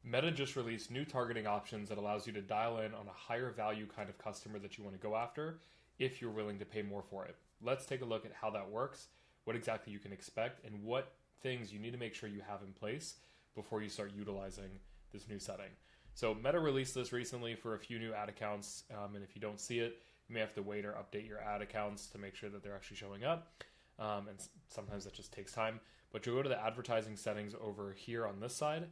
Meta just released new targeting options that allows you to dial in on a higher value kind of customer that you want to go after if you're willing to pay more for it. Let's take a look at how that works, what exactly you can expect, and what things you need to make sure you have in place before you start utilizing this new setting. So Meta released this recently for a few new ad accounts, and if you don't see it, you may have to wait or update your ad accounts to make sure that they're actually showing up. And sometimes that just takes time. But you'll go to the advertising settings over here on this side,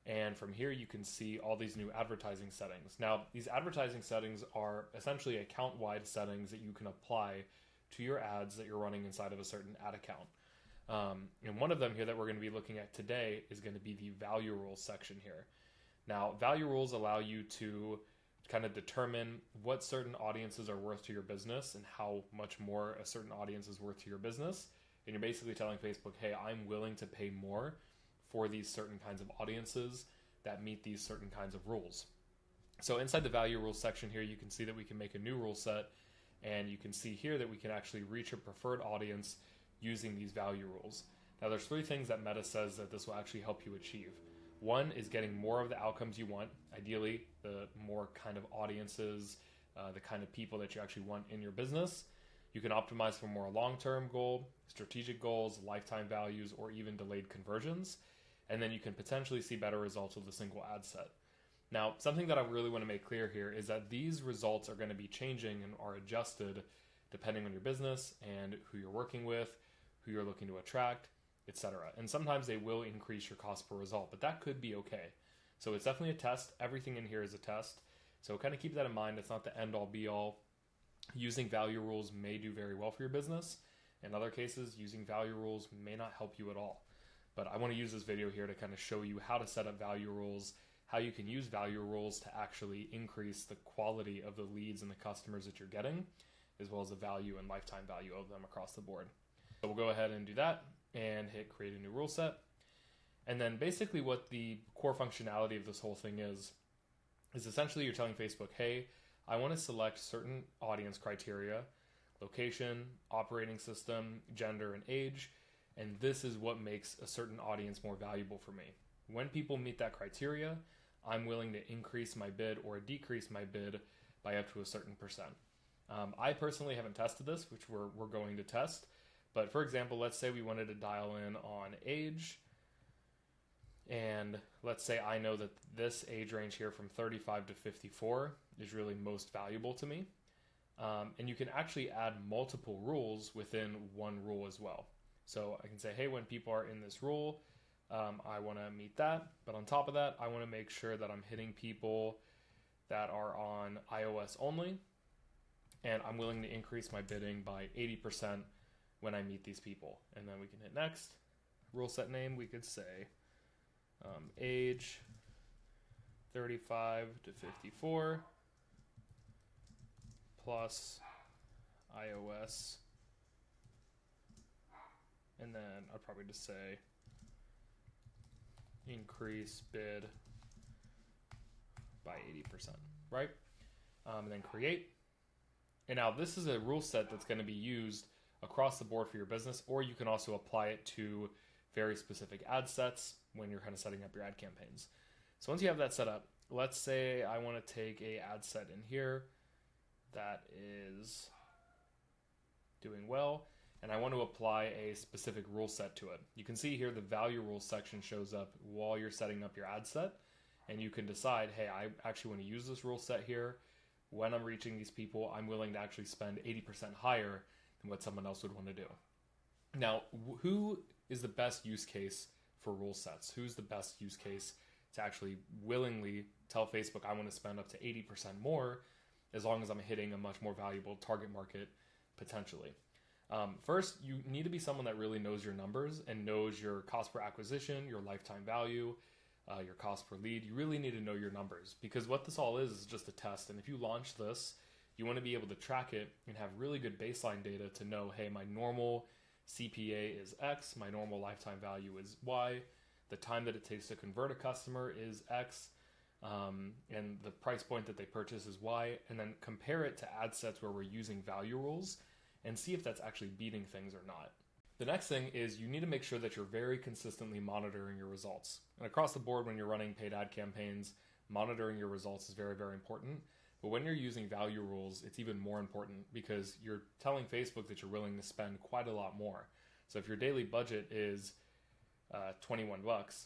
and from here you can see all these new advertising settings. Now, these advertising settings are essentially account-wide settings that you can apply to your ads that you're running inside of a certain ad account. And one of them here that we're going to be looking at today is going to be the value rules section here. Now, value rules allow you to kind of determine what certain audiences are worth to your business and how much more a certain audience is worth to your business. And you're basically telling Facebook, hey, I'm willing to pay more for these certain kinds of audiences that meet these certain kinds of rules. So inside the value rules section here, you can see that we can make a new rule set, and you can see here that we can actually reach a preferred audience using these value rules. Now, there's 3 things that Meta says that this will actually help you achieve. One is getting more of the outcomes you want, ideally the more kind of audiences, the kind of people that you actually want in your business. You can optimize for more long-term goal, strategic goals, lifetime values, or even delayed conversions. And then you can potentially see better results with a single ad set. Now, something that I really want to make clear here is that these results are going to be changing and are adjusted depending on your business and who you're working with, who you're looking to attract, etc. And sometimes they will increase your cost per result, but that could be okay. So it's definitely a test. Everything in here is a test. So kind of keep that in mind. It's not the end all be all. Using value rules may do very well for your business. In other cases, using value rules may not help you at all. But I want to use this video here to kind of show you how to set up value rules, how you can use value rules to actually increase the quality of the leads and the customers that you're getting, as well as the value and lifetime value of them across the board. So we'll go ahead and do that and hit create a new rule set. And then basically what the core functionality of this whole thing is essentially you're telling Facebook, hey, I want to select certain audience criteria, location, operating system, gender, and age, and this is what makes a certain audience more valuable for me. When people meet that criteria, I'm willing to increase my bid or decrease my bid by up to a certain percent. I personally haven't tested this, which we're going to test. But for example, let's say we wanted to dial in on age. And let's say I know that this age range here from 35 to 54 is really most valuable to me. And you can actually add multiple rules within one rule as well. So I can say, hey, when people are in this rule, I want to meet that. But on top of that, I want to make sure that I'm hitting people that are on iOS only. And I'm willing to increase my bidding by 80% when I meet these people. And then we can hit next. Rule set name, we could say age 35 to 54 plus iOS. And then I'd probably just say increase bid by 80%, right? And then create. And now this is a rule set that's going to be used across the board for your business, or you can also apply it to very specific ad sets when you're kind of setting up your ad campaigns. So once you have that set up, let's say I want to take a ad set in here that is doing well, and I want to apply a specific rule set to it. You can see here the value rules section shows up while you're setting up your ad set, and you can decide, hey, I actually want to use this rule set here. When I'm reaching these people, I'm willing to actually spend 80% higher than what someone else would want to do. Now, who is the best use case for rule sets? Who's the best use case to actually willingly tell Facebook I want to spend up to 80% more as long as I'm hitting a much more valuable target market potentially? First, you need to be someone that really knows your numbers and knows your cost per acquisition, your lifetime value, your cost per lead. You really need to know your numbers, because what this all is just a test. And if you launch this, you want to be able to track it and have really good baseline data to know, hey, my normal CPA is X, my normal lifetime value is Y, the time that it takes to convert a customer is X, and the price point that they purchase is Y, and then compare it to ad sets where we're using value rules and see if that's actually beating things or not. The next thing is you need to make sure that you're very consistently monitoring your results. And across the board, when you're running paid ad campaigns, monitoring your results is very, very important. But when you're using value rules, it's even more important because you're telling Facebook that you're willing to spend quite a lot more. So if your daily budget is $21,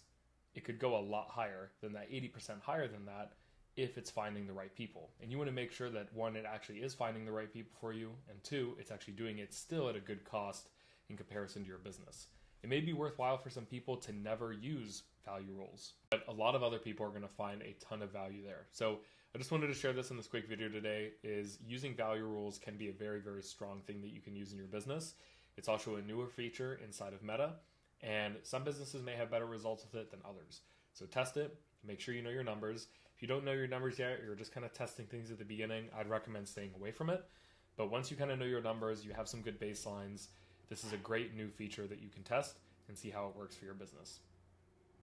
it could go a lot higher than that, 80% higher than that, if it's finding the right people. And you want to make sure that one, it actually is finding the right people for you, and two, it's actually doing it still at a good cost in comparison to your business. It may be worthwhile for some people to never use value rules, but a lot of other people are going to find a ton of value there. So I just wanted to share this in this quick video today, is using value rules can be a very, very strong thing that you can use in your business. It's also a newer feature inside of Meta, and some businesses may have better results with it than others. So test it, make sure you know your numbers. If you don't know your numbers yet, you're just kind of testing things at the beginning, I'd recommend staying away from it. But once you kind of know your numbers, you have some good baselines, this is a great new feature that you can test and see how it works for your business.